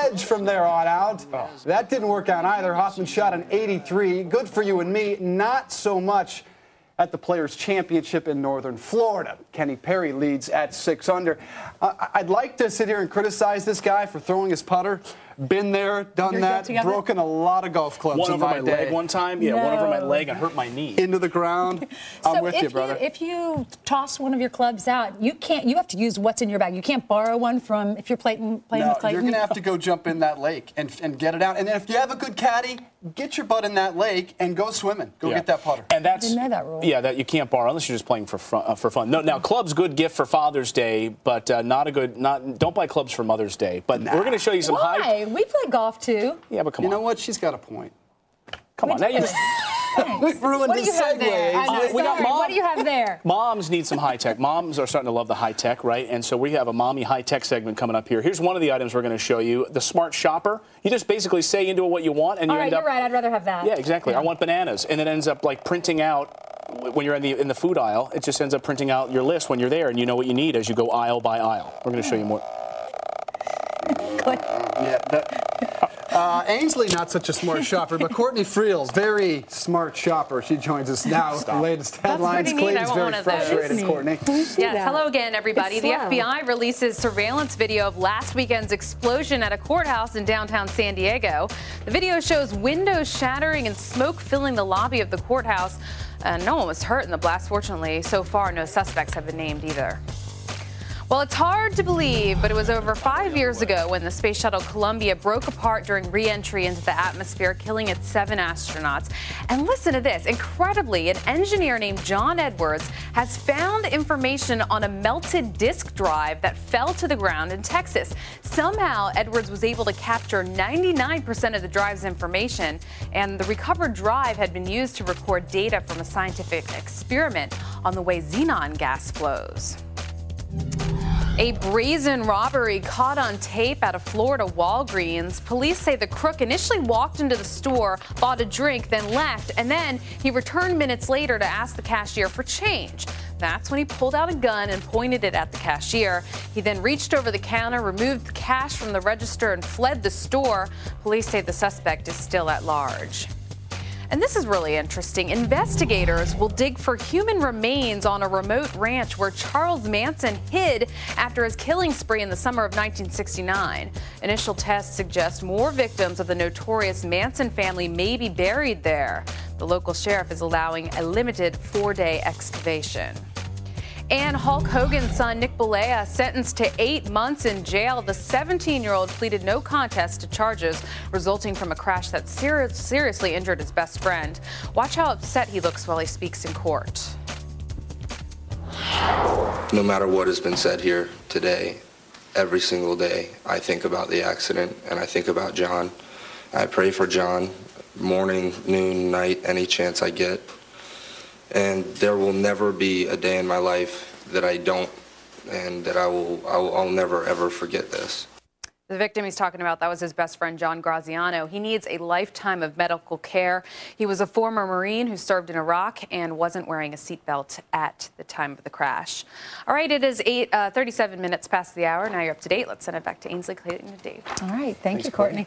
edge from there on out. That didn't work out either. Hoffman shot an 83. Good for you and me. Not so much at the Players' Championship in Northern Florida. Kenny Perry leads at 6 under. I'd like to sit here and criticize this guy for throwing his putter. Been there, done that, broken a lot of golf clubs one in my over my leg one time. Yeah, one over my leg and hurt my knee. Into the ground. I'm with you, brother. If you toss one of your clubs out, you can't. You have to use what's in your bag. You can't borrow one from if you're playing with Clayton. You're going to have to go jump in that lake and get it out. And then if you have a good caddy, get your butt in that lake and go swimming. Go get that putter. And that's, I didn't know that rule. Yeah, that you can't borrow unless you're just playing for fun. No, now clubs, good gift for Father's Day, but don't buy clubs for Mother's Day. But we're going to show you some Why? We play golf too. Yeah, but come on. You know what? She's got a point. Come on, now you ruined the segue. What do you have there? Moms need some high tech. Moms are starting to love the high tech, right? And so we have a mommy high tech segment coming up here. Here's one of the items we're going to show you: the Smart Shopper. You just basically say into it what you want, and you end up. You're right. I'd rather have that. Yeah, exactly. I want bananas, and it ends up like printing out. When you're in the food aisle, it just ends up printing out your list when you're there, and you know what you need as you go aisle by aisle. We're going to show you more. Ainsley, not such a smart shopper, but Courtney Friels, very smart shopper. She joins us now with the latest headlines. Clayton's very frustrated, Courtney. Yes, hello again, everybody. The FBI releases surveillance video of last weekend's explosion at a courthouse in downtown San Diego. The video shows windows shattering and smoke filling the lobby of the courthouse. No one was hurt in the blast. Fortunately, so far, no suspects have been named either. Well, it's hard to believe, but it was over 5 years ago when the space shuttle Columbia broke apart during re-entry into the atmosphere, killing its 7 astronauts. And listen to this. Incredibly, an engineer named John Edwards has found information on a melted disk drive that fell to the ground in Texas. Somehow, Edwards was able to capture 99% of the drive's information, and the recovered drive had been used to record data from a scientific experiment on the way xenon gas flows. A brazen robbery caught on tape at a Florida Walgreens. Police say the crook initially walked into the store, bought a drink, then left, and then he returned minutes later to ask the cashier for change. That's when he pulled out a gun and pointed it at the cashier. He then reached over the counter, removed the cash from the register, and fled the store. Police say the suspect is still at large. And this is really interesting. Investigators will dig for human remains on a remote ranch where Charles Manson hid after his killing spree in the summer of 1969. Initial tests suggest more victims of the notorious Manson family may be buried there. The local sheriff is allowing a limited 4-day excavation. And Hulk Hogan's son, Nick Bollea, sentenced to 8 months in jail. The 17-year-old pleaded no contest to charges resulting from a crash that seriously injured his best friend. Watch how upset he looks while he speaks in court. No matter what has been said here today, every single day, I think about the accident and I think about John. I pray for John morning, noon, night, any chance I get. And there will never be a day in my life that I don't, and that I'll never ever forget this. The victim he's talking about, that was his best friend, John Graziano. He needs a lifetime of medical care. He was a former Marine who served in Iraq and wasn't wearing a seatbelt at the time of the crash. All right, it is 37 minutes past the hour. Now you're up to date. Let's send it back to Ainsley, Clayton, and Dave. All right, thank you, Courtney.